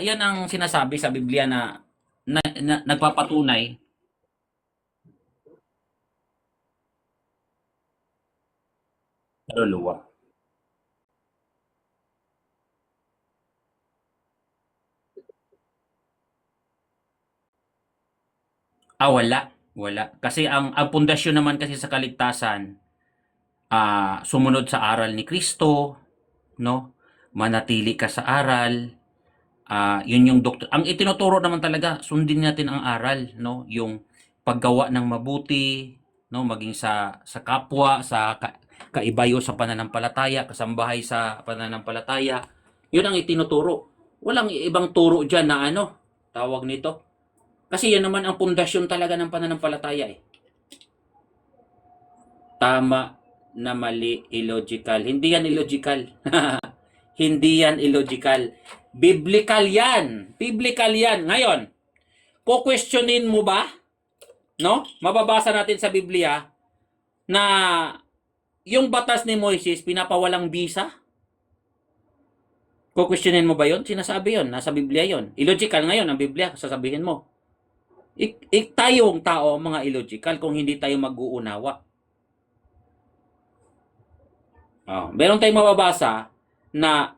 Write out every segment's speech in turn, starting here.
yan ang sinasabi sa Biblia na nagpapatunay. Kaluluwa. Wala, wala. Kasi ang pundasyon naman kasi sa kaligtasan, sumunod sa aral ni Kristo, no? Manatili ka sa aral. Yun yung doktor. Ang itinuturo naman talaga, sundin natin ang aral, no? Yung paggawa ng mabuti, no? Maging sa kapwa, kaibayo sa pananampalataya, kasambahay sa pananampalataya. Yun ang itinuturo. Walang ibang turo diyan na ano, tawag nito. Kasi yan naman ang pundasyon talaga ng pananampalataya eh. Tama na mali, illogical. Hindi yan illogical. Hindi yan illogical. Biblical yan. Biblical yan. Ngayon, kukwestiyonin mo ba? No? Mababasa natin sa Biblia na yung batas ni Moises pinapawalang bisa? Kukwestiyonin mo ba yon? Sinasabi yon. Nasa Biblia yon. Illogical ngayon ang Biblia. Sasabihin mo. Tayong tao, mga illogical kung hindi tayo mag-uunawa. Meron tayong mababasa na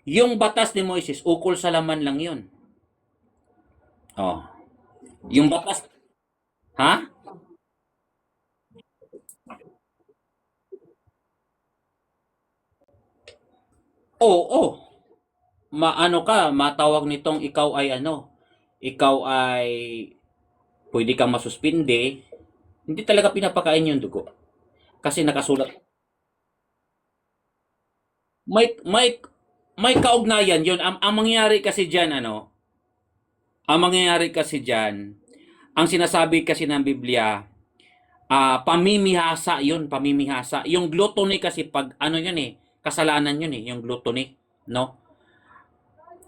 yung batas ni Moises, ukol sa laman lang yun. Yung batas, ha? Oo. Maano ka, matawag nitong ikaw ay pwede kang masuspinde. Hindi talaga pinapakain yung dugo. Kasi nakasulat. May may kaugnayan yun. Ang mangyayari kasi diyan ang mangyayari kasi diyan, ang sinasabi kasi ng Biblia, pamimihasa yun, pamimihasa. Yung gluttony kasi pag ano yun eh, kasalanan yun eh, yung gluttony, no?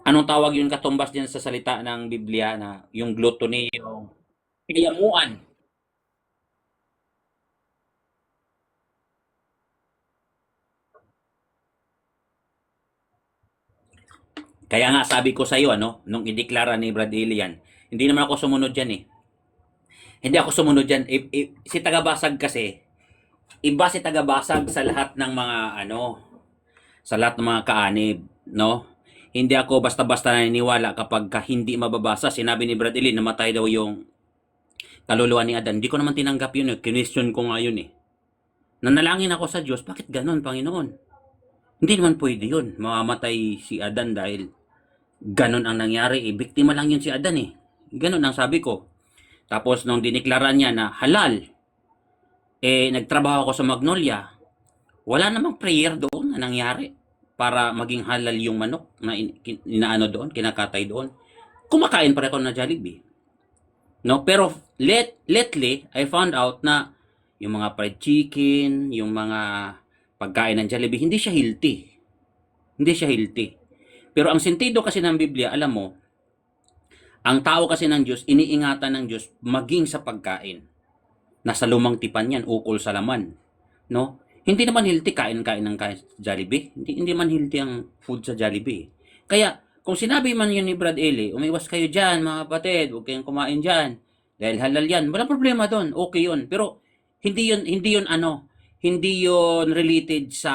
Anong tawag yung katumbas diyan sa salita ng Biblia na yung gluttony, yung kayamuan. Kaya nga sabi ko sa iyo nung ideklara ni Brad Ilian, hindi naman ako sumunod diyan eh. Hindi ako sumunod diyan. Si tagabasag kasi, iba si tagabasag sa lahat ng mga sa lahat ng mga kaanib, no? Hindi ako basta-basta naniniwala kapag hindi mababasa. Sinabi ni Brad Ilian, namatay daw yung kaluluwa ni Adan. Hindi ko naman tinanggap yun eh. Kinwestiyon ko nga yun eh. Nanalangin ako sa Diyos, bakit ganon, Panginoon? Hindi naman pwede yun. Mamamatay si Adan dahil ganon ang nangyari. Biktima lang yun si Adan eh. Ganon ang sabi ko. Tapos nung diniklara niya na halal, nagtrabaho ako sa Magnolia, wala namang prayer doon na nangyari para maging halal yung manok na inaano doon, kinakatay doon. Kumakain pa rin ako ng Jollibee. No? Pero lately, I found out na yung mga fried chicken, yung mga pagkain ng Jollibee, hindi siya healthy. Hindi siya healthy. Pero ang sentido kasi ng Biblia, alam mo, ang tao kasi ng Diyos, iniingatan ng Diyos maging sa pagkain. Nasa lumang tipan yan, ukol sa laman. No? Hindi naman healthy kain-kain ng Jollibee. Hindi man healthy ang food sa Jollibee. Kaya, kung sinabi man yun ni Brad Ely, umiwas kayo dyan mga kapatid, huwag kayong kumain dyan. Dahil halal yan. Walang problema doon. Okay yun. Pero, hindi yun related sa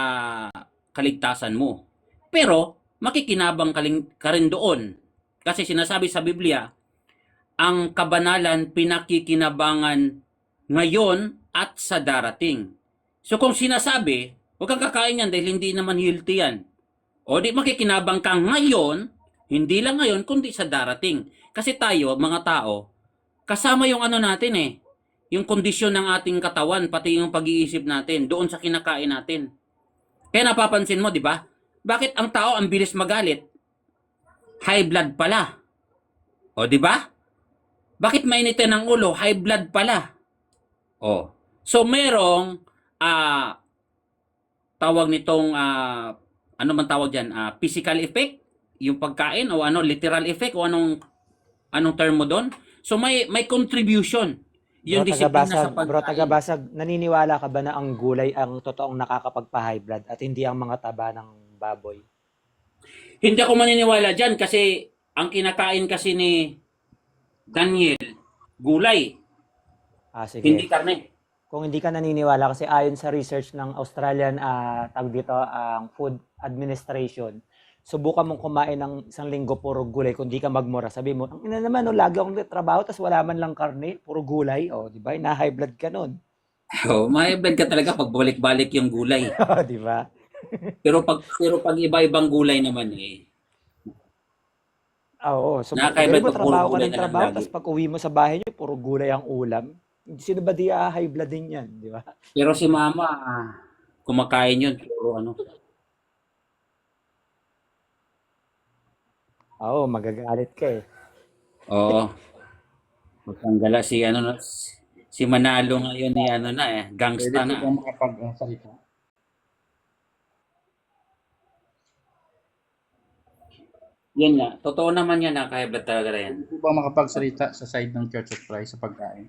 kaligtasan mo. Pero, makikinabang ka rin doon. Kasi sinasabi sa Biblia, ang kabanalan pinakikinabangan ngayon at sa darating. So kung sinasabi, huwag kang kakain yan dahil hindi naman healthy yan. O di makikinabang ka ngayon, hindi lang ngayon, kundi sa darating. Kasi tayo, mga tao, kasama yung natin eh. Yung kondisyon ng ating katawan, pati yung pag-iisip natin, doon sa kinakain natin. Kaya napapansin mo, di ba? Bakit ang tao ang bilis magalit? High blood pala. O di ba? Bakit mainitin ang ulo? High blood pala. O. So merong tawag nitong ano man tawag diyan, physical effect, yung pagkain o literal effect o anong term mo doon. So may contribution yung disiplina sa pagkain. Bro, tagabasag, naniniwala ka ba na ang gulay ang totoong nakakapagpa-high blood at hindi ang mga taba ng baboy? Hindi ako maniniwala diyan kasi ang kinakain kasi ni Daniel, gulay, hindi Sige. karne. Kung hindi ka naniniwala kasi ayon sa research ng Australian tawag dito ang Food Administration, subukan mong kumain ng isang linggo puro gulay kung di ka magmura. Sabi mo, ang ina naman, no, lagi akong trabaho tapos wala man lang karne, puro gulay. O, di ba? Na-high blood ka nun. Oh, may ka talaga pag balik-balik yung gulay. Di ba? Pero pag iba-ibang gulay naman eh, Oo. So, nakakaiba pag mo pag puro trabaho ka gulay ng na lang trabaho lagi. tapos pag uwi mo sa bahay niyo, puro gulay ang ulam. Sino ba di high blood din yan, di ba? Pero si mama, kumakain yun, puro ano. Oo, magagalit ka eh. Oo, magtanggala si ano na, si Manalo ngayon ni ano na eh, Pwede gangsta po na. bang makapagsalita? Yan nga, totoo naman yan na kaya blood talaga yan. Pwede po bang makapagsalita sa side ng Church of Christ sa pagkain?